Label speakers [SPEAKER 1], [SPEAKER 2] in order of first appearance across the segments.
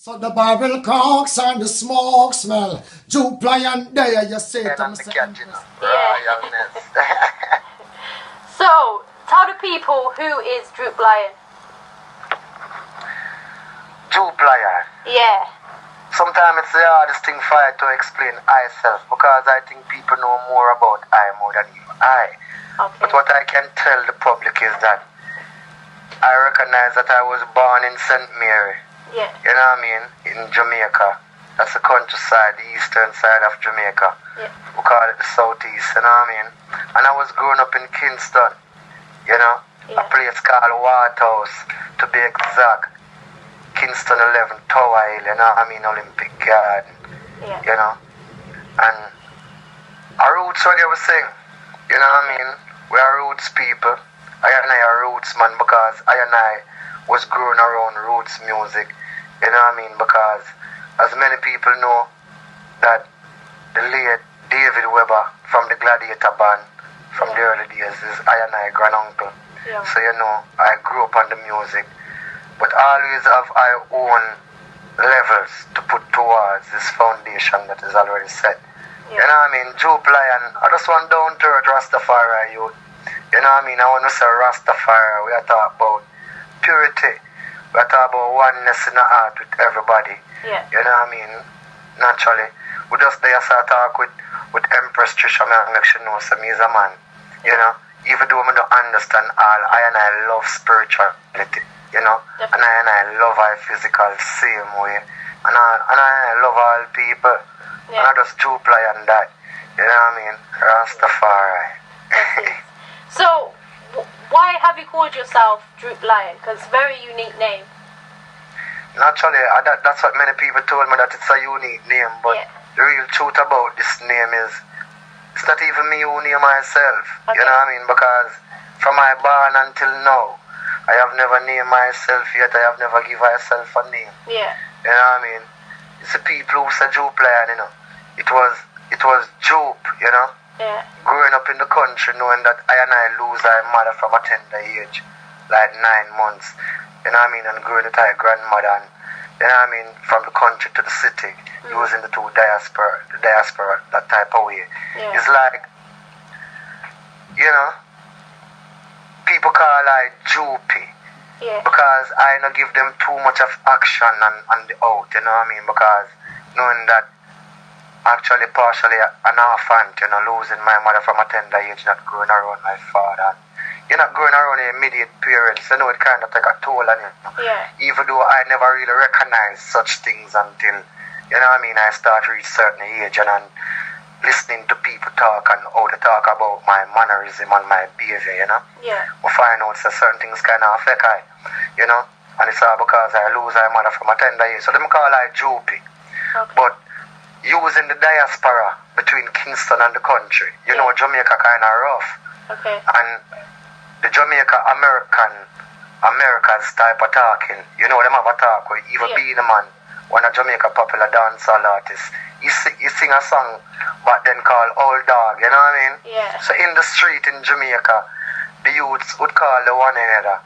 [SPEAKER 1] So the barrel cocks and the smoke smell. Droop lion there, you say to Mr. Empress.
[SPEAKER 2] Royalness.
[SPEAKER 3] So, tell the people who is Droop Lion.
[SPEAKER 2] Droop lion.
[SPEAKER 3] Yeah.
[SPEAKER 2] Sometimes it's the hardest thing for I to explain myself because I think people know more about I more than even I.
[SPEAKER 3] Okay.
[SPEAKER 2] But what I can tell the public is that I recognize that I was born in St. Mary.
[SPEAKER 3] Yeah.
[SPEAKER 2] You know what I mean? In Jamaica. That's the countryside, the eastern side of Jamaica.
[SPEAKER 3] Yeah.
[SPEAKER 2] We call it the southeast, you know what I mean? And I was growing up in Kingston, you know?
[SPEAKER 3] Yeah.
[SPEAKER 2] A place called Waterhouse, to be exact. Kingston 11 Tower Hill, you know what I mean? Olympic Garden,
[SPEAKER 3] Yeah.
[SPEAKER 2] you know? And our roots, what you were saying, you know what I mean? We are roots people. I are roots man because I was growing around roots music, you know what I mean? Because as many people know that the late David Webber from the Gladiator band from the early days is I granduncle.
[SPEAKER 3] Yeah.
[SPEAKER 2] So you know, I grew up on the music, but always have I own levels to put towards this foundation that is already set.
[SPEAKER 3] Yeah.
[SPEAKER 2] You know what I mean? Droop Lion, I just want down to earth Rastafari youth. You know what I mean? I want to say Rastafari. We are talking about purity. We are talking about oneness in the heart with everybody.
[SPEAKER 3] Yeah.
[SPEAKER 2] You know what I mean? Naturally. We just there start talk with Empress Trisha. I make sure know so me is a man. You know? Even though I don't understand all, I love spirituality. You know?
[SPEAKER 3] Definitely.
[SPEAKER 2] And I love our physical same way. And I love all people.
[SPEAKER 3] Yeah.
[SPEAKER 2] And I just Droop Lion that. You know what I mean? Rastafari.
[SPEAKER 3] So, why have you called yourself Droop Lion? Because it's a very unique name.
[SPEAKER 2] Naturally, that's what many people told me, that it's a unique name. But
[SPEAKER 3] Yeah.
[SPEAKER 2] the real truth about this name is, it's not even me who name myself.
[SPEAKER 3] Okay.
[SPEAKER 2] You know what I mean? Because from my born until now, I have never named myself yet. I have never given myself a name.
[SPEAKER 3] Yeah.
[SPEAKER 2] You know what I mean? It's the people who say Droop Lion, you know. It was Droop, you know.
[SPEAKER 3] Yeah.
[SPEAKER 2] Growing up in the country, knowing that I lose my mother from a tender age, like 9 months, you know what I mean, and growing with my grandmother, and, you know what I mean, from the country to the city, using the diaspora, that type of way.
[SPEAKER 3] Yeah.
[SPEAKER 2] It's like, you know, people call I Droopy,
[SPEAKER 3] Yeah.
[SPEAKER 2] because I don't give them too much of action on the out, you know what I mean, because knowing that actually partially an orphan, you know, losing my mother from a tender age, not growing around my father. And you're not growing around your immediate parents, you know, it kind of take a toll on you.
[SPEAKER 3] Yeah.
[SPEAKER 2] Even though I never really recognized such things until, you know what I mean, I start to reach certain age and listening to people talk and how they talk about my mannerism and my behavior, you know.
[SPEAKER 3] Yeah.
[SPEAKER 2] We find out that certain things kind of affect I, you know, and it's all because I lose my mother from a tender age. So them call I Droopy.
[SPEAKER 3] Okay.
[SPEAKER 2] But using the diaspora between Kingston and the country, you know, Jamaica kind of rough.
[SPEAKER 3] Okay.
[SPEAKER 2] And the America's type of talking, you know, them have a talk where even being a man, one of Jamaica popular dancehall artist, he sing a song but then called Old Dog, you know what I mean?
[SPEAKER 3] Yeah.
[SPEAKER 2] So in the street in Jamaica, the youths would call the one another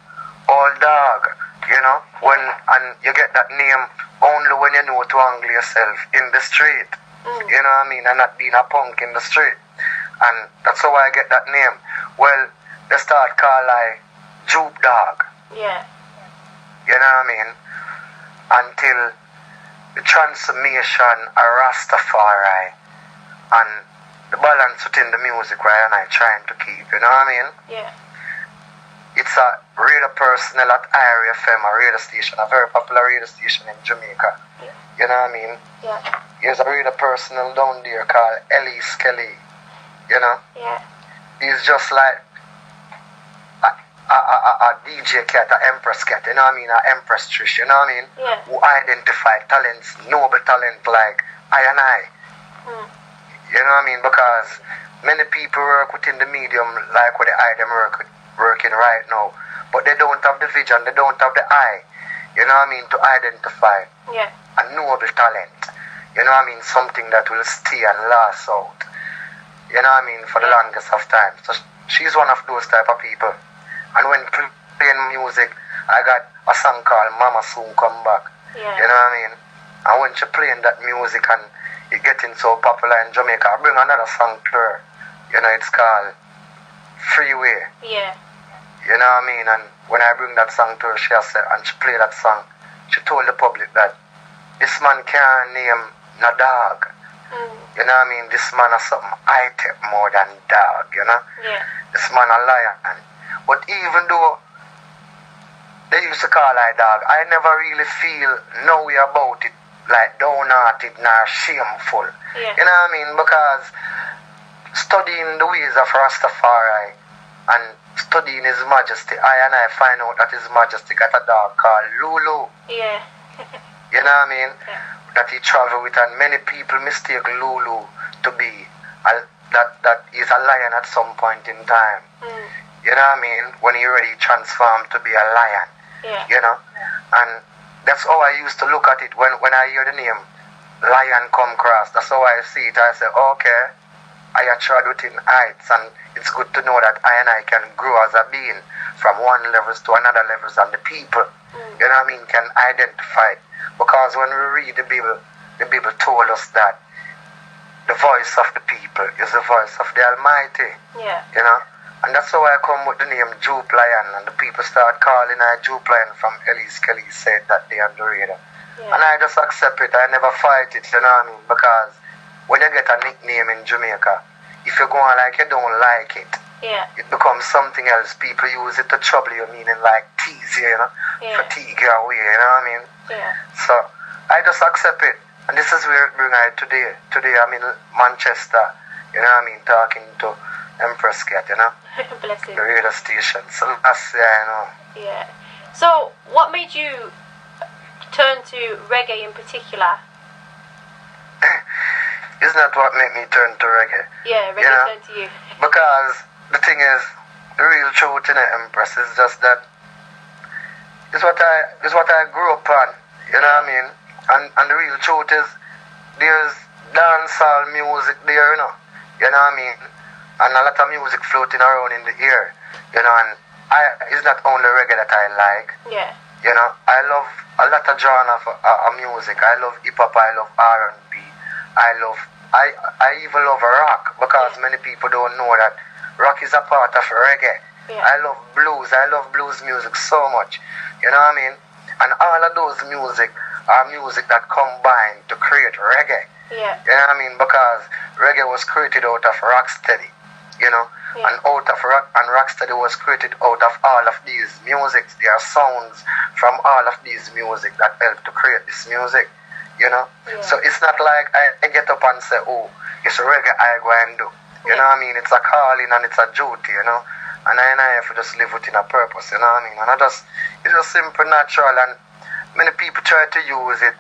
[SPEAKER 2] Old Dog, you know, and you get that name only when you know to angle yourself in the street. You know what I mean? And not being a punk in the street. And that's how I get that name. Well, they start call like Droop Dog.
[SPEAKER 3] Yeah.
[SPEAKER 2] You know what I mean? Until the transformation of Rastafari and the balance within the music where I trying to keep, you know what I mean?
[SPEAKER 3] Yeah.
[SPEAKER 2] It's a radio personnel at Area FM, a radio station, a very popular radio station in Jamaica.
[SPEAKER 3] Yeah.
[SPEAKER 2] You know what I mean?
[SPEAKER 3] Yeah.
[SPEAKER 2] There's a radio personnel down there called Ellie Kelly. You know?
[SPEAKER 3] Yeah.
[SPEAKER 2] He's just like a DJKat, a Empress Kat, you know what I mean? A Empress Trish, you know what I mean?
[SPEAKER 3] Yeah.
[SPEAKER 2] Who identify talents, noble talent like I and I. You know what I mean? Because many people work within the medium like what the eye them working right now. But they don't have the vision, they don't have the eye. You know what I mean? To identify
[SPEAKER 3] Yeah.
[SPEAKER 2] a noble talent. You know what I mean? Something that will stay and last out. You know what I mean? For the longest of time. So she's one of those type of people. And when playing music, I got a song called Mama Soon Come Back.
[SPEAKER 3] Yeah.
[SPEAKER 2] You know what I mean? And when she playing that music and it getting so popular in Jamaica, I bring another song to her. You know, it's called Freeway.
[SPEAKER 3] Yeah.
[SPEAKER 2] You know what I mean? And when I bring that song to her, she has said, and she played that song, she told the public that this man can't name no dog. You know what I mean? This man has something I take more than dog, you know?
[SPEAKER 3] Yeah.
[SPEAKER 2] This man a lion. But even though they used to call I dog, I never really feel no way about it, like downhearted nor shameful.
[SPEAKER 3] Yeah.
[SPEAKER 2] You know what I mean? Because studying the ways of Rastafari and studying His Majesty, I find out that His Majesty got a dog called Lulu.
[SPEAKER 3] Yeah.
[SPEAKER 2] You know what I mean?
[SPEAKER 3] Yeah.
[SPEAKER 2] That he traveled with, and many people mistake Lulu to be that he's a lion at some point in time. You know what I mean? When he already transformed to be a lion.
[SPEAKER 3] Yeah.
[SPEAKER 2] You know? And that's how I used to look at it when I hear the name Lion come across. That's how I see it. I say, okay, I have trod within heights, and it's good to know that I can grow as a being from one levels to another levels, and the people, you know what I mean, can identify it. Because when we read the Bible told us that the voice of the people is the voice of the Almighty.
[SPEAKER 3] Yeah.
[SPEAKER 2] You know? And that's how I come with the name Droop Lion, and the people start calling I Droop Lion from Ellis Kelly said that day on the radio.
[SPEAKER 3] Yeah.
[SPEAKER 2] And I just accept it. I never fight it, you know what I mean? Because when you get a nickname in Jamaica, if you go on like you don't like it,
[SPEAKER 3] Yeah.
[SPEAKER 2] it becomes something else. People use it to trouble you, meaning like tease you, you know?
[SPEAKER 3] Yeah.
[SPEAKER 2] Fatigue you away, you know what I mean?
[SPEAKER 3] Yeah.
[SPEAKER 2] So I just accept it. And this is where it bring I today. Today I'm in Manchester, you know what I mean, talking to Empress Kat, you know?
[SPEAKER 3] Bless him.
[SPEAKER 2] The radio station. So that's, yeah, I know.
[SPEAKER 3] Yeah. So, what made you turn to reggae in particular?
[SPEAKER 2] Isn't that what made me turn to reggae?
[SPEAKER 3] Yeah, reggae
[SPEAKER 2] You know?
[SPEAKER 3] turned to you.
[SPEAKER 2] Because the thing is, the real truth in it, Empress, is just that it's what I grew up on. You know what I mean? And the real truth is there's dancehall music there, you know. You know what I mean? And a lot of music floating around in the air. You know, and it's not only reggae that I like.
[SPEAKER 3] Yeah.
[SPEAKER 2] You know, I love a lot of genre of music. I love hip hop, I love R&B. I even love rock, because many people don't know that rock is a part of reggae.
[SPEAKER 3] Yeah.
[SPEAKER 2] I love blues music so much. You know what I mean? And all of those music are music that combine to create reggae.
[SPEAKER 3] Yeah.
[SPEAKER 2] You know what I mean? Because reggae was created out of rocksteady, you know?
[SPEAKER 3] Yeah.
[SPEAKER 2] And out of rocksteady was created out of all of these musics. There are sounds from all of these music that help to create this music, you know?
[SPEAKER 3] Yeah.
[SPEAKER 2] So it's not like I get up and say, oh, it's reggae I go and do. You know what I mean? It's a calling and it's a duty, you know? And I have to just live within a purpose, you know what I mean? And it's just simple, natural, and many people try to use it,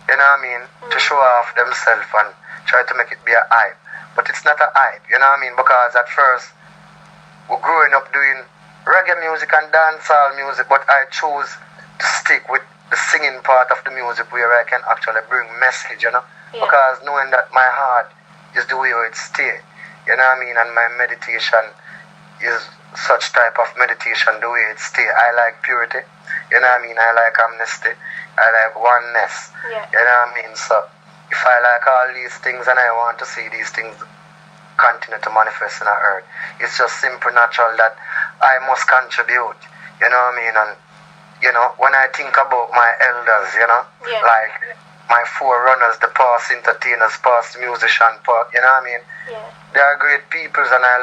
[SPEAKER 2] you know what I mean, to show off themselves and try to make it be a hype. But it's not a hype, you know what I mean? Because at first, we're growing up doing reggae music and dancehall music, but I chose to stick with the singing part of the music where I can actually bring message, you know?
[SPEAKER 3] Yeah.
[SPEAKER 2] Because knowing that my heart is the way it stays, you know what I mean? And my meditation is such type of meditation, the way it stays. I like purity, you know what I mean? I like amnesty, I like oneness,
[SPEAKER 3] Yeah.
[SPEAKER 2] you know what I mean? So if I like all these things and I want to see these things continue to manifest in the earth, it's just simple natural that I must contribute, you know what I mean? And you know, when I think about my elders, you know,
[SPEAKER 3] Yeah.
[SPEAKER 2] like my forerunners, the past entertainers, past musicians, you know what I mean?
[SPEAKER 3] Yeah.
[SPEAKER 2] They are great people, and I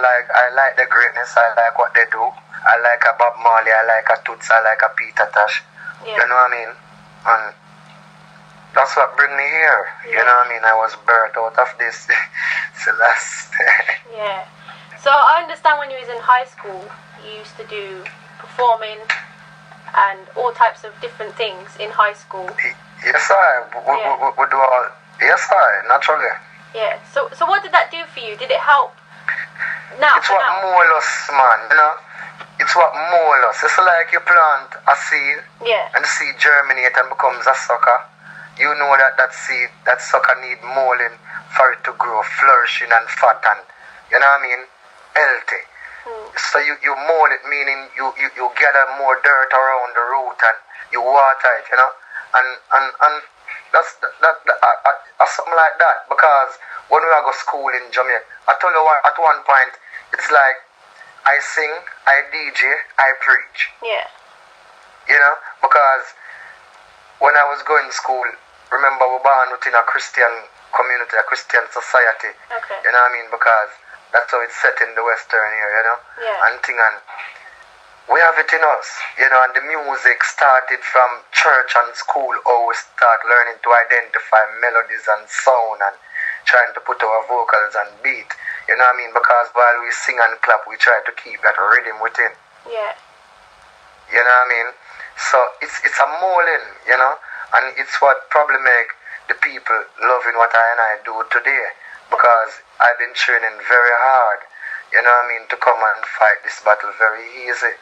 [SPEAKER 2] like their greatness. I like what they do. I like a Bob Marley, I like a Toots, I like a Peter Tosh.
[SPEAKER 3] Yeah.
[SPEAKER 2] You know what I mean? And that's what bring me here. You know what I mean? I was birthed out of this Celeste.
[SPEAKER 3] Yeah. So I understand when you was in high school, you used to do performing and all types of different things in high school.
[SPEAKER 2] Yes, we do all. Yes, naturally.
[SPEAKER 3] Yeah. So what did that do for you? Did it help? Now.
[SPEAKER 2] It's what mold us, man. You know, it's what mold us. It's like you plant a seed,
[SPEAKER 3] Yeah.
[SPEAKER 2] and the seed germinates and becomes a sucker. You know that seed, that sucker need molding for it to grow, flourishing and fat and, you know what I mean, healthy. So you mold it, meaning you gather more dirt around the root and you water it, you know. And something like that. Because when we go to school in Jamaica, I told you at one point, it's like I sing, I DJ, I preach.
[SPEAKER 3] Yeah.
[SPEAKER 2] You know, because when I was going to school, remember we were born within a Christian community, a Christian society.
[SPEAKER 3] Okay.
[SPEAKER 2] You know what I mean? Because that's how it's set in the Western here, you know?
[SPEAKER 3] Yeah.
[SPEAKER 2] And we have it in us, you know, and the music started from church and school, or we start learning to identify melodies and sound and trying to put our vocals and beat, you know what I mean? Because while we sing and clap, we try to keep that rhythm within.
[SPEAKER 3] Yeah.
[SPEAKER 2] You know what I mean? So it's a molding, you know, and it's what probably make the people loving what I and I do today, because I've been training very hard, you know what I mean, to come and fight this battle very easy,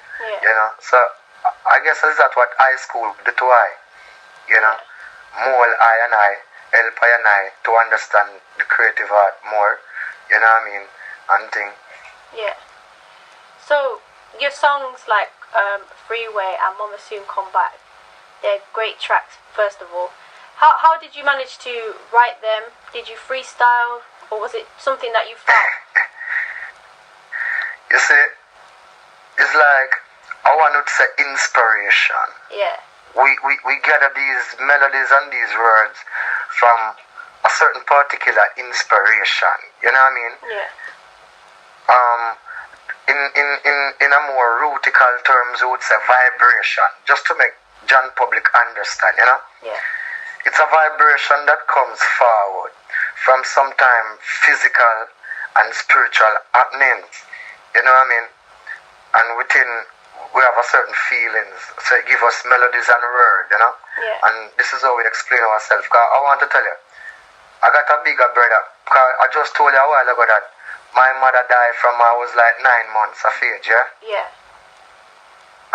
[SPEAKER 2] you know. So I guess that's what high school did to I, you know, mold I and I, help I and I to understand the creative art more, you know what I mean, and thing.
[SPEAKER 3] Yeah. So your songs like Freeway and Mama Soon Come Back, they're great tracks, first of all. How did you manage to write them? Did you freestyle, or was it something that you felt?
[SPEAKER 2] You see, it's like, I want to say inspiration.
[SPEAKER 3] Yeah.
[SPEAKER 2] We gather these melodies and these words from a certain particular inspiration. You know what I mean?
[SPEAKER 3] Yeah.
[SPEAKER 2] In a more rutical terms, we would say vibration, just to make John Public understand, you know?
[SPEAKER 3] Yeah.
[SPEAKER 2] It's a vibration that comes forward from sometime physical and spiritual happenings, you know what I mean? And within, we have a certain feelings, so it gives us melodies and words, you know?
[SPEAKER 3] Yeah.
[SPEAKER 2] And this is how we explain ourselves. Because I want to tell you, I got a bigger brother, because I just told you a while ago that my mother died from I was like 9 months of age, yeah?
[SPEAKER 3] Yeah.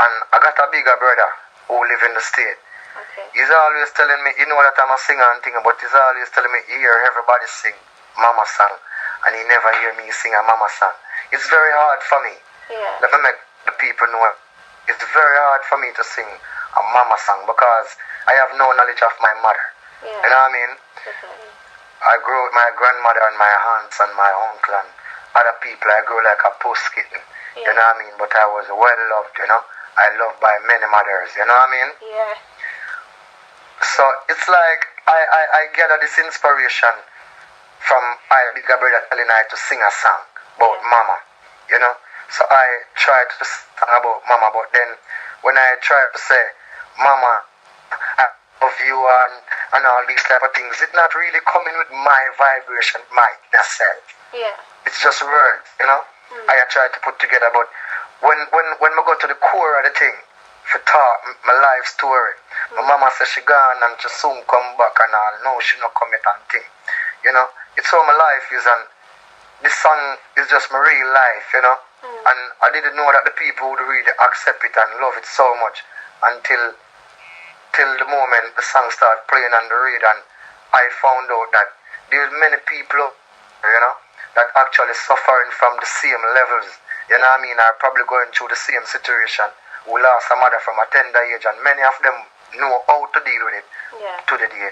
[SPEAKER 2] And I got a bigger brother who live in the state.
[SPEAKER 3] Okay.
[SPEAKER 2] He's always telling me, you know that I'm a singer and thing, but he's always telling me, he hear everybody sing mama song, and he never hear me sing a mama song. It's very hard for me.
[SPEAKER 3] Yeah.
[SPEAKER 2] Let me make the people know, it's very hard for me to sing a mama song, because I have no knowledge of my mother.
[SPEAKER 3] Yeah.
[SPEAKER 2] You know what I mean?
[SPEAKER 3] Definitely.
[SPEAKER 2] I grew with my grandmother and my aunts and my uncle and other people. I grew like a post kitten.
[SPEAKER 3] Yeah.
[SPEAKER 2] You know what I mean? But I was well loved, you know. I loved by many mothers, you know what I mean?
[SPEAKER 3] Yeah.
[SPEAKER 2] So it's like I gather this inspiration from my bigger brother telling I to sing a song about mama, you know. So I tried to sing about mama, but then when I tried to say mama, I love you and all these type of things, it's not really coming with my vibration, my inner self.
[SPEAKER 3] Yeah.
[SPEAKER 2] It's just words, you know. I tried to put together, but when we go to the core of the thing, for talk my life story, my mama says she gone and she soon come back and all. No, she not come yet and thing, you know. It's how my life is, and this song is just my real life, you know. And I didn't know that the people would really accept it and love it so much until the moment the song started playing on the radio, and I found out that there's many people, you know, that actually suffering from the same levels, you know what I mean, are probably going through the same situation, who lost a mother from a tender age, and many of them know how to deal with it to the day,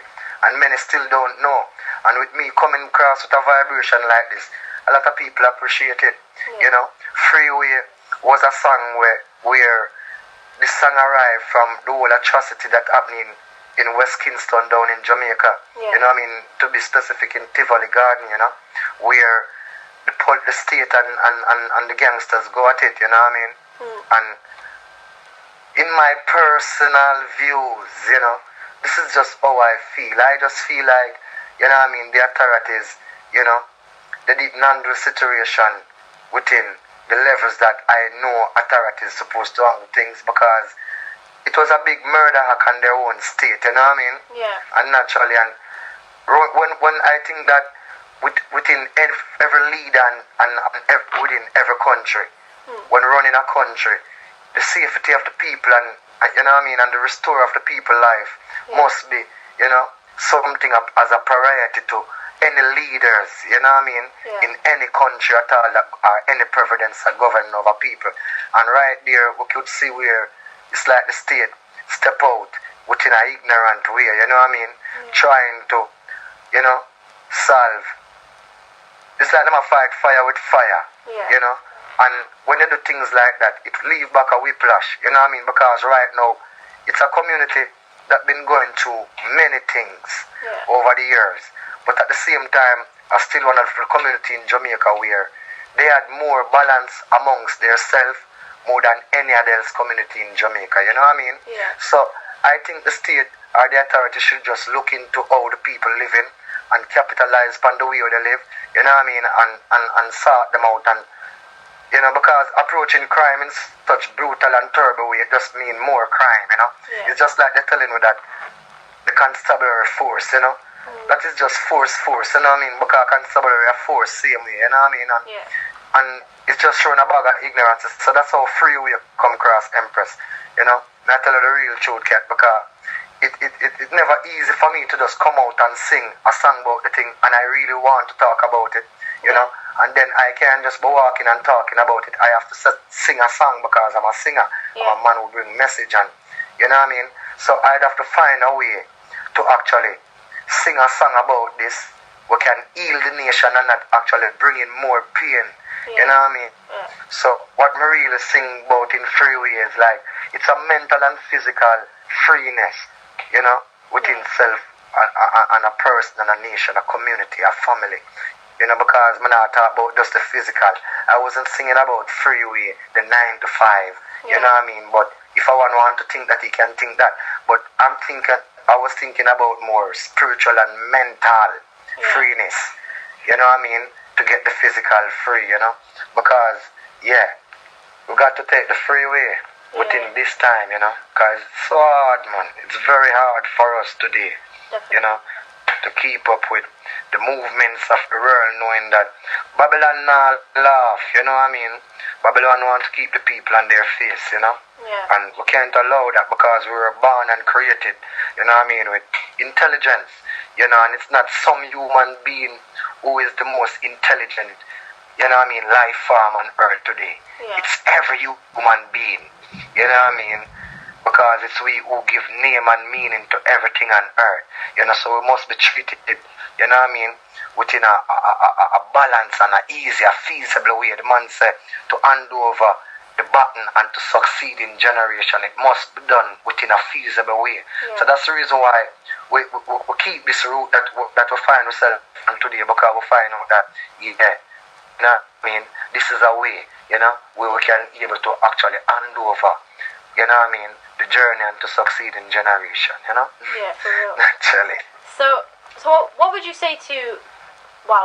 [SPEAKER 2] and many still don't know. And with me coming across with a vibration like this, a lot of people appreciate it, you know. Freeway was a song where the song arrived from the whole atrocity that happening in West Kingston down in Jamaica, you know what I mean, to be specific in Tivoli Garden, you know, where the state and the gangsters go at it, you know what I mean. And in my personal views, you know, this is just how I feel. I just feel like, you know what I mean, the authorities, you know, they didn't handle the situation within the levels that I know authorities supposed to handle things, because it was a big murder hack on their own state, you know what I mean?
[SPEAKER 3] Yeah.
[SPEAKER 2] And naturally, and when I think that within every leader and within every country, when running a country, the safety of the people and you know what I mean, and the restore of the people life must be, you know, something as a priority to any leaders, you know what I mean, in any country at all, or any presidents that govern over people. And right there, we could see where it's like the state step out within an ignorant way, you know what I mean? Trying to, you know, solve. It's like them a fight fire with fire, you know? And when you do things like that, it leave back a whiplash, you know what I mean? Because right now, it's a community that been going through many things over the years. But at the same time, I still one of the community in Jamaica where they had more balance amongst themselves more than any other else community in Jamaica, you know what I mean? So I think the state or the authority should just look into how the people living and capitalize upon the way they live, you know what I mean, and sort them out. And you know, because approaching crime in such brutal and terrible way, it just mean more crime, you know. It's just like they're telling me that the constabulary force, you know, that is just force, you know what I mean, because constabulary force same way, you know what I mean, and it's just showing a bag of ignorance. So that's how freeway come across Empress, you know. And I tell her the real truth, Kat, because it's never easy for me to just come out and sing a song about the thing, and I really want to talk about it, you know. And then I can't just be walking and talking about it. I have to sing a song because I'm a singer. I'm a man who brings message, and you know what I mean? So I'd have to find a way to actually sing a song about this. We can heal the nation and not actually bring in more pain. You know what I mean? So what me really sing about in freeway is like, it's a mental and physical freeness, you know, within self and a person and a nation, a community, a family. You know, because I'm not talking about just the physical. I wasn't singing about freeway, the 9 to 5. You know what I mean? But if I want to think that, he can think that. But I was thinking about more spiritual and mental freeness. You know what I mean? To get the physical free, you know? Because, we got to take the freeway within this time, you know? Because it's so hard, man. It's very hard for us today, you know, to keep up with the movements of the world, knowing that Babylon not laugh, you know what I mean? Babylon wants to keep the people on their face, you know? And we can't allow that because we were born and created, you know what I mean, with intelligence, you know, and it's not some human being who is the most intelligent, you know what I mean, life form on earth today. It's every human being, you know what I mean? Because it's we who give name and meaning to everything on earth. You know, so we must be treated, you know what I mean, within a balance and an easy, a feasible way. The man said to hand over the baton and to succeed in generation, it must be done within a feasible way. So that's the reason why we keep this route that we find ourselves on today, because we find out that, you know what I mean, this is a way, you know, where we can be able to actually hand over, you know what I mean, the journey and to succeed in generation, you know?
[SPEAKER 3] Yeah, for real.
[SPEAKER 2] Naturally.
[SPEAKER 3] So what would you say to,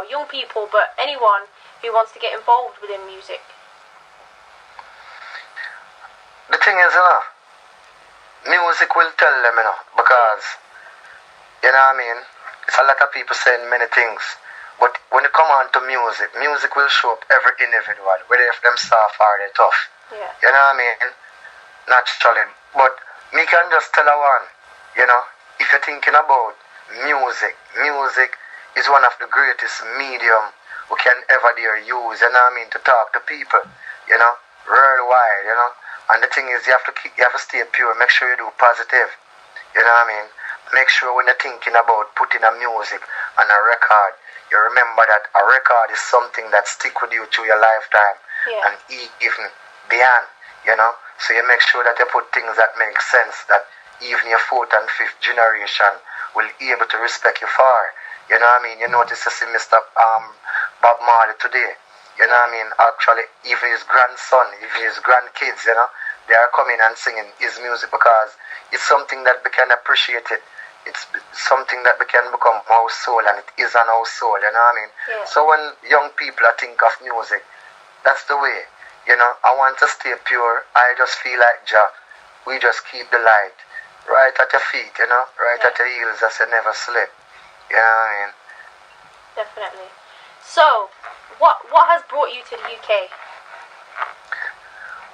[SPEAKER 3] young people, but anyone who wants to get involved within music?
[SPEAKER 2] The thing is, music will tell them, you know, because, you know what I mean, it's a lot of people saying many things, but when it come on to music, music will show up every individual, whether if them soft or they tough. You know what I mean? Naturally. But me can just tell one, you know, if you're thinking about music is one of the greatest medium we can ever dare use, you know what I mean, to talk to people, you know, worldwide, you know. And the thing is, you have to stay pure, make sure you do positive, you know what I mean. Make sure when you're thinking about putting a music on a record, you remember that a record is something that stick with you through your lifetime and even beyond, you know. So you make sure that you put things that make sense, that even your 4th and 5th generation will be able to respect you for. You know what I mean? You notice to see Mr. Bob Marley today. You know what I mean? Actually, even his grandson, even his grandkids, you know, they are coming and singing his music because it's something that we can appreciate it. It's something that we can become our soul, and it is an our soul, you know what I mean? So when young people think of music, that's the way. You know, I want to stay pure. I just feel like we just keep the light right at your feet, you know, right at your heels as you never slip. You know what I mean?
[SPEAKER 3] Definitely. So, what has brought you to the UK?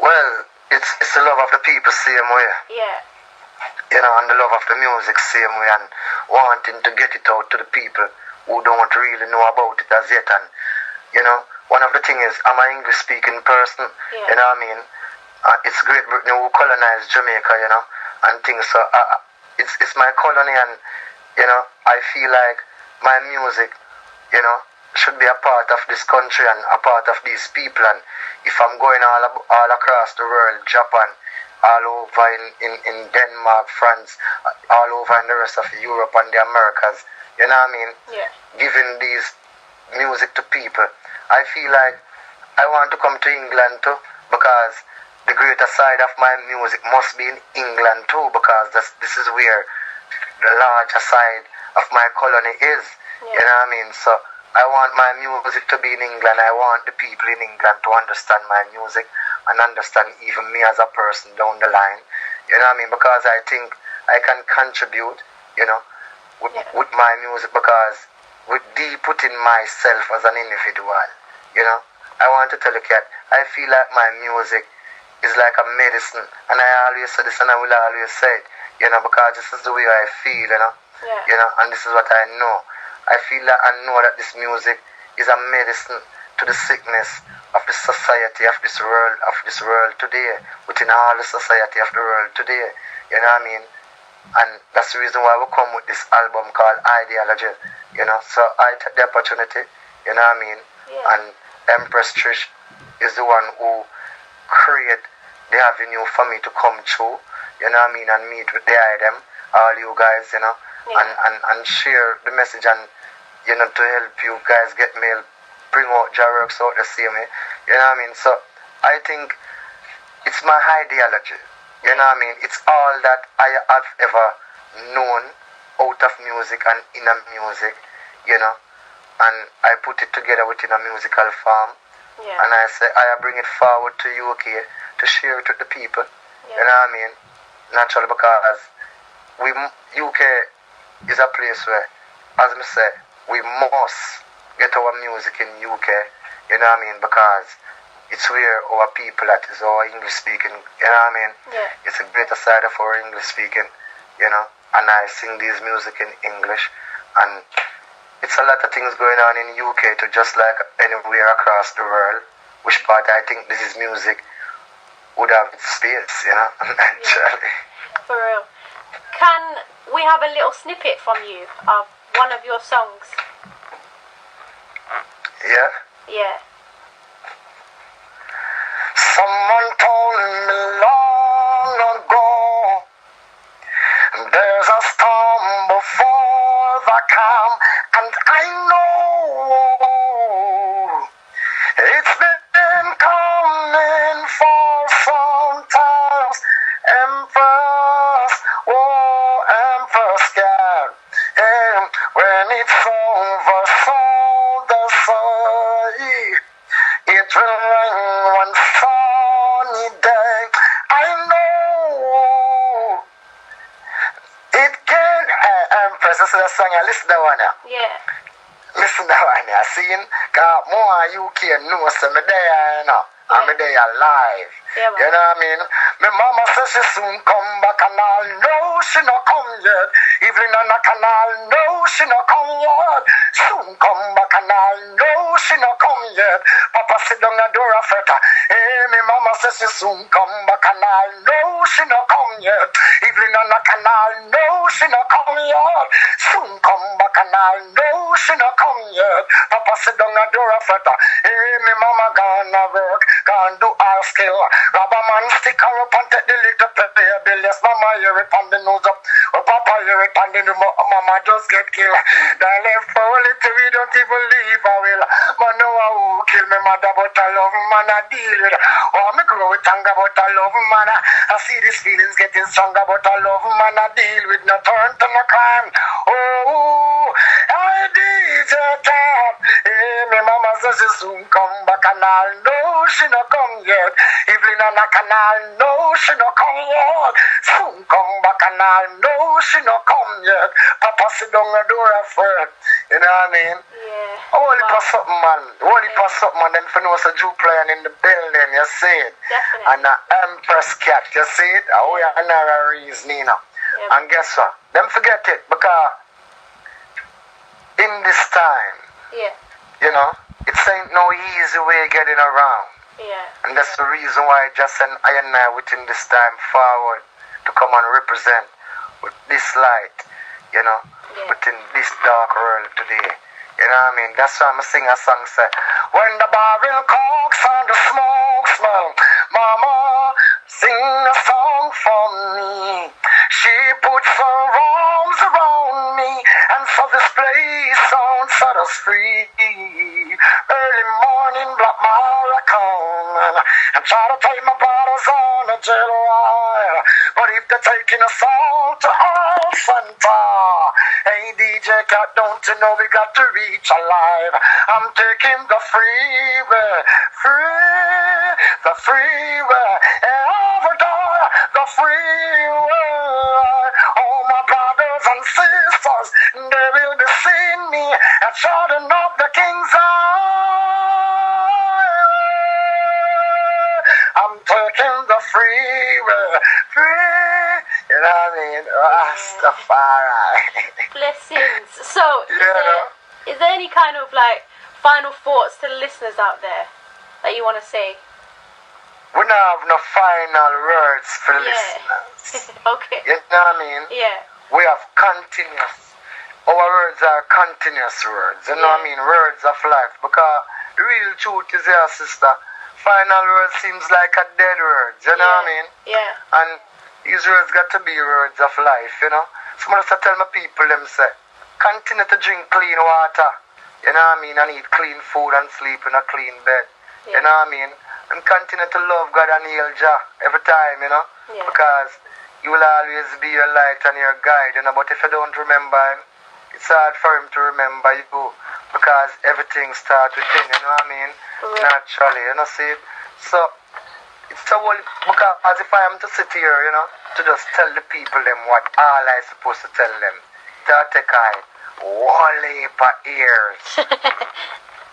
[SPEAKER 2] Well, it's the love of the people same way. You know, and the love of the music same way, and wanting to get it out to the people who don't really know about it as yet. And, you know, one of the things is, I'm an English-speaking person, you know what I mean? It's Great Britain who colonized Jamaica, you know, and things. So it's my colony, and you know, I feel like my music, you know, should be a part of this country and a part of these people. And if I'm going all across the world, Japan, all over in Denmark, France, all over in the rest of Europe and the Americas, you know what I mean?
[SPEAKER 3] Yeah.
[SPEAKER 2] Giving these music to people, I feel like I want to come to England too, because the greater side of my music must be in England too, because this is where the larger side of my colony is.
[SPEAKER 3] Yeah.
[SPEAKER 2] You know what I mean? So I want my music to be in England. I want the people in England to understand my music and understand even me as a person down the line. You know what I mean? Because I think I can contribute, you know, with my music, because with putting myself as an individual, you know. I want to tell you, Kat, I feel like my music is like a medicine, and I always say this and I will always say it, you know, because this is the way I feel, you know.
[SPEAKER 3] Yeah.
[SPEAKER 2] You know, and this is what I know. I feel like I know that this music is a medicine to the sickness of the society of this world today, within all the society of the world today. You know what I mean? And that's the reason why we come with this album called Ideology. You know, so I take the opportunity, you know what I mean?
[SPEAKER 3] Yeah.
[SPEAKER 2] And Empress Trish is the one who create the avenue for me to come through, you know what I mean, and meet with the item, all you guys, you know, and share the message, and you know, to help you guys get mail, bring out your works out the same way, you know what I mean. So I think it's my ideology, you know what I mean. It's all that I have ever known out of music and in a music, you know, and I put it together within a musical form.
[SPEAKER 3] Yeah.
[SPEAKER 2] And I say I bring it forward to UK to share it with the people.
[SPEAKER 3] Yeah.
[SPEAKER 2] You know what I mean? Naturally, because UK is a place where, as I say, we must get our music in UK. You know what I mean? Because it's where our people that is our English speaking. You know what I mean?
[SPEAKER 3] Yeah.
[SPEAKER 2] It's a greater side of our English speaking. You know, and I sing these music in English, and it's a lot of things going on in UK too, just like anywhere across the world. Which part I think this is music would have its space, you know, actually.
[SPEAKER 3] Yeah. For real. Can we have a little snippet from you of one of your songs?
[SPEAKER 2] Yeah?
[SPEAKER 3] Yeah.
[SPEAKER 2] Someone told me long ago, there's a storm before the calm, and I know it's been coming for some time. Empress, oh Empress, yeah. And when it's over, so the sun, it will rain one sunny day. I know it can. Empress, this is a song. Listen to that one now.
[SPEAKER 3] Yeah.
[SPEAKER 2] Listen to that one now. Seeing, cause more UK know some there, you know. I'm there alive.
[SPEAKER 3] Yeah,
[SPEAKER 2] you know what I mean? My mama says she soon come back, and I'll know she not come yet. Evelyn on the canal, no, she not come yet. Soon come back, and I'll know she not come yet. Papa sit down the door of her. Hey, my mama says she soon come back, and I'll know she not come yet. Evelyn on the canal, no, she not come yet. Soon come back, and I'll know she not come yet. Papa sit down the door of her. Hey, my mama gonna work, gonna do all skill. Rubber man stick her up and take the little pay bill. Yes, mama hear it and the nose up. Oh, papa hear it and the mama just get killed. They left for a little, we don't even leave a will. Man, no one who kill me mother, but I love man, I deal with. Oh, me grow with anger, but I love man. I see these feelings getting stronger, but I love man, I deal with. No turn to no crime. Oh, I DJKat. Hey, me mama says she soon come back, and I'll know she not come yet. Evelyn on the canal, no, she not come yet. Soon come back, and I'll know she not come yet. Papa sit down the door of her. You know what I mean?
[SPEAKER 3] Yeah.
[SPEAKER 2] Holy for something, man. Holy for something, man. Then for no so Droop playing in the building, you see it?
[SPEAKER 3] Definitely.
[SPEAKER 2] And the Empress Kat, you see it? Oh, yeah, another reason, you know.
[SPEAKER 3] Yeah.
[SPEAKER 2] And guess what? Them forget it, because in this time,
[SPEAKER 3] Yeah.
[SPEAKER 2] you know, it ain't no easy way getting around.
[SPEAKER 3] Yeah.
[SPEAKER 2] And that's the reason why I just send I and I within this time forward to come and represent with this light, you know, within this dark world today. You know what I mean? That's why I'm sing a song say, when the barrel cocks and the smoke smell, Mama sing a song for me. She puts her arms around me, and so this place sounds set us free. Early morning, black marathon, and try to take my brothers on a jail ride. But if they're taking us all to all center, hey DJKat, don't you know we got to reach alive? I'm taking the freeway, the freeway, every day, the freeway. All my brothers and sisters, they will be seeing me and shouting up the King's Highway. I'm taking the freeway, you know what I mean? Rastafari.
[SPEAKER 3] Blessings. So, is there any kind of like final thoughts to the listeners out there that you want to say?
[SPEAKER 2] We don't have no final words for the listeners.
[SPEAKER 3] Okay.
[SPEAKER 2] You know what I mean?
[SPEAKER 3] Yeah.
[SPEAKER 2] We have continuous. Our words are continuous words. You know what I mean? Words of life. Because the real truth is here, sister. Final word seems like a dead word. You know what I mean?
[SPEAKER 3] Yeah.
[SPEAKER 2] And these words got to be words of life, you know. Some of us tell my people, them say, continue to drink clean water. You know what I mean? And eat clean food and sleep in a clean bed. You know what I mean? And continue to love God and heal Jah every time, you know. Because He will always be your light and your guide, you know. But if you don't remember Him, it's hard for Him to remember you. Because everything starts within, you know what I mean? Naturally, you know, see? So, it's a whole, because if I am to sit here, you know, to just tell the people them what all I supposed to tell them, that take I whole heap of ears.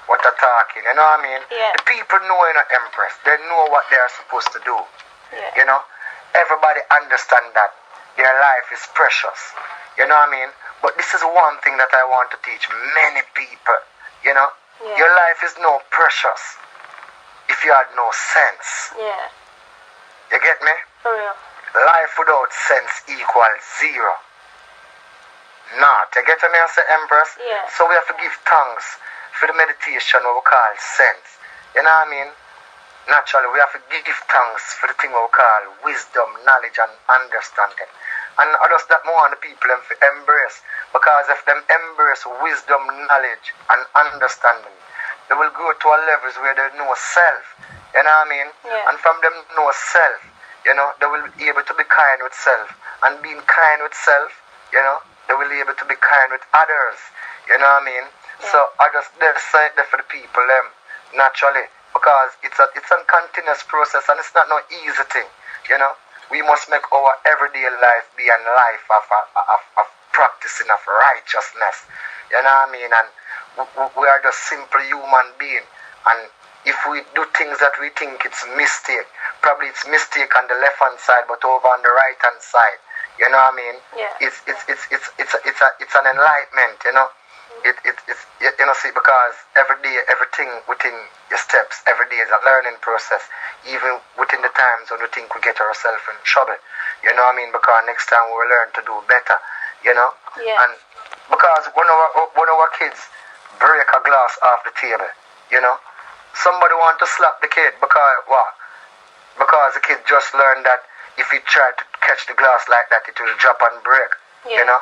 [SPEAKER 2] What they're talking, you know what I mean? The people know, you know, Empress. They know what they're supposed to do. You know? Everybody understand that their life is precious. You know what I mean? But this is one thing that I want to teach many people. You know? Your life is no precious if you had no sense. You get me?
[SPEAKER 3] For real.
[SPEAKER 2] Life without sense equals zero. Not. You get me, I say, Empress? So we have to give thanks for the meditation what we call sense. You know what I mean? Naturally, we have to give thanks for the thing what we call wisdom, knowledge, and understanding. And others that more want the people them to embrace. Because if them embrace wisdom, knowledge, and understanding, they will go to a levels where they know self. You know what I mean? And from them know self, you know, they will be able to be kind with self. And being kind with self, you know, they will be able to be kind with others. You know what I mean? So I just say that for the people naturally, because it's a continuous process and it's not no easy thing, you know. We must make our everyday life be a life of practicing of righteousness, you know what I mean. And we are just simple human being, and if we do things that we think it's mistake, probably it's mistake on the left hand side, but over on the right hand side, you know what I mean. It's an enlightenment, you know. It's you know, see, because every day, everything within your steps, every day is a learning process. Even within the times when we think we get ourselves in trouble, you know what I mean? Because next time we will learn to do better, you know. And because when our kids break a glass off the table, you know, somebody want to slap the kid because what? Because the kid just learned that if he try to catch the glass like that, it will drop and break, you know.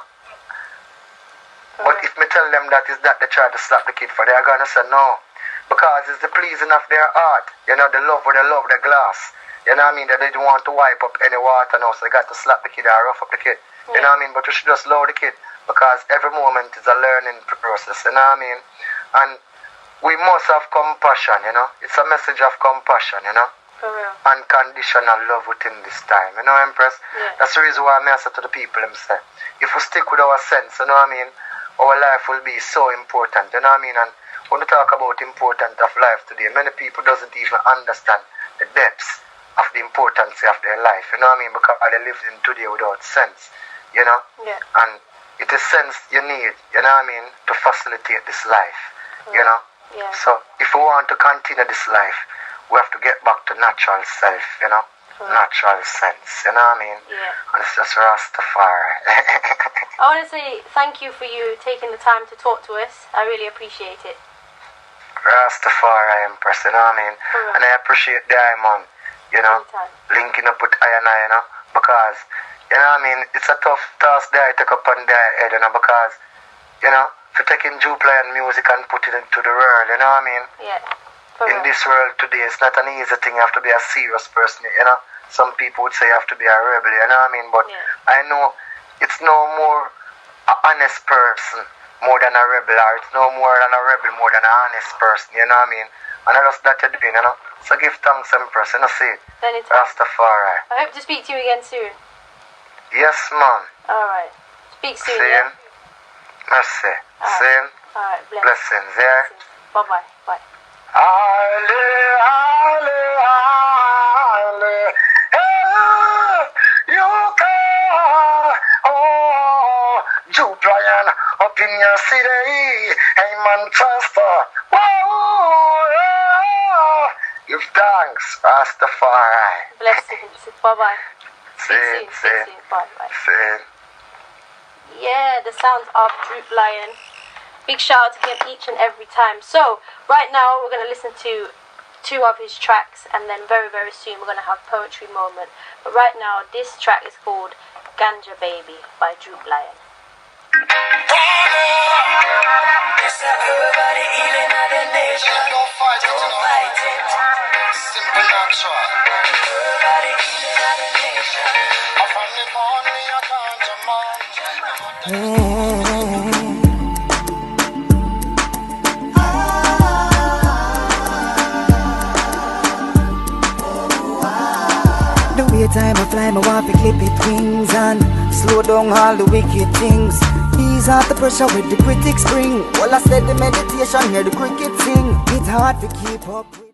[SPEAKER 2] But if me tell them that is that they try to slap the kid for, they are going to say no. Because it's the pleasing of their heart. You know, they love the glass. You know what I mean? That they don't want to wipe up any water now, so they got to slap the kid or rough up the kid. You know what I mean? But you should just love the kid. Because every moment is a learning process. You know what I mean? And we must have compassion, you know. It's a message of compassion, you know.
[SPEAKER 3] For real.
[SPEAKER 2] Unconditional love within this time. You know, Empress? That's the reason why I say to the people, them say, if we stick with our sense, you know what I mean? Our life will be so important, you know what I mean? And when we talk about importance of life today, many people doesn't even understand the depths of the importance of their life, you know what I mean? Because they live in today without sense, you know? And it is sense you need, you know what I mean, to facilitate this life, you know? So if we want to continue this life, we have to get back to natural self, you know? natural sense, you know what I mean?
[SPEAKER 3] Yeah.
[SPEAKER 2] And it's just Rastafari.
[SPEAKER 3] I want to say thank you for you taking the time to talk to us. I really appreciate it.
[SPEAKER 2] Rastafari Empress, you know what I mean? And I appreciate Diamond, you know, linking up with I and I, you know, because, you know what I mean, it's a tough task there to take up on their head, you know, because, you know, for taking Droop Lion music and put it into the world, you know what I mean?
[SPEAKER 3] Yeah.
[SPEAKER 2] In this world today, it's not an easy thing. You have to be a serious person, you know. Some people would say you have to be a rebel, you know what I mean? But I know it's no more an honest person more than a rebel, or it's no more than a rebel more than an honest person, you know what I mean? And that's that you're doing, you know. So give thanks, Empress, you know, see. Rastafari.
[SPEAKER 3] I hope to speak to you again soon.
[SPEAKER 2] Yes, man.
[SPEAKER 3] Alright. Speak soon,
[SPEAKER 2] Same. Mercy. Same.
[SPEAKER 3] Alright,
[SPEAKER 2] blessings, yeah.
[SPEAKER 3] Bye-bye. Bye.
[SPEAKER 2] Ale, ale, ale, you can, oh, Droop Lion up in your city, hey Manchester, whoa, yeah. Give thanks, Rastafari.
[SPEAKER 3] Blessings, bye-bye.
[SPEAKER 2] Speak soon.
[SPEAKER 3] Bye-bye.
[SPEAKER 2] Soon.
[SPEAKER 3] Yeah, the sounds of Droop Lion. Big shout out to him each and every time. So, right now we're going to listen to 2 of his tracks, and then very, very soon we're going to have Poetry Moment. But right now, this track is called Ganja Baby by Droop Lion.
[SPEAKER 1] Simple natural.
[SPEAKER 4] Time I fly, my want to clip it wings and slow down all the wicked things. Ease out the pressure with the critics bring. While I said the meditation, hear the cricket sing. It's hard to keep up.